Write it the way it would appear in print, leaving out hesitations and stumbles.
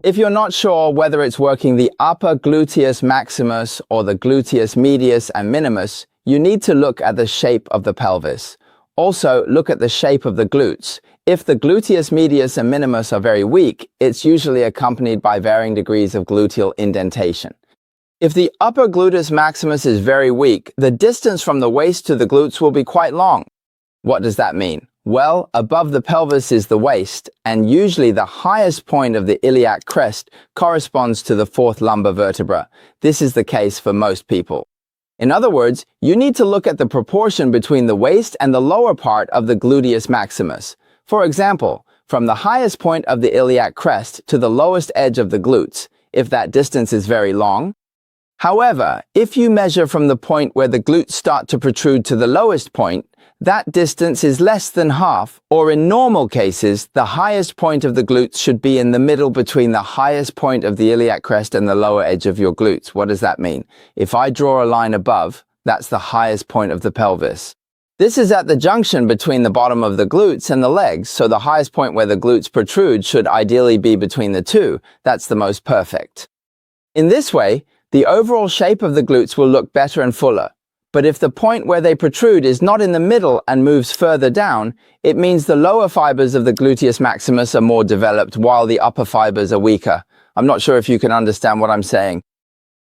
If you're not sure whether it's working the upper gluteus maximus or the gluteus medius and minimus, you need to look at the shape of the pelvis. Also, look at the shape of the glutes. If the gluteus medius and minimus are very weak, it's usually accompanied by varying degrees of gluteal indentation. If the upper gluteus maximus is very weak, the distance from the waist to the glutes will be quite long. What does that mean? Well, above the pelvis is the waist, and usually the highest point of the iliac crest corresponds to the fourth lumbar vertebra. This is the case for most people. In other words, you need to look at the proportion between the waist and the lower part of the gluteus maximus. For example, from the highest point of the iliac crest to the lowest edge of the glutes, if that distance is very long. However, if you measure from the point where the glutes start to protrude to the lowest point, that distance is less than half, or in normal cases, the highest point of the glutes should be in the middle between the highest point of the iliac crest and the lower edge of your glutes. What does that mean? If I draw a line above, that's the highest point of the pelvis. This is at the junction between the bottom of the glutes and the legs, so the highest point where the glutes protrude should ideally be between the two. That's the most perfect. In this way, the overall shape of the glutes will look better and fuller. But if the point where they protrude is not in the middle and moves further down, it means the lower fibers of the gluteus maximus are more developed while the upper fibers are weaker. I'm not sure if you can understand what I'm saying.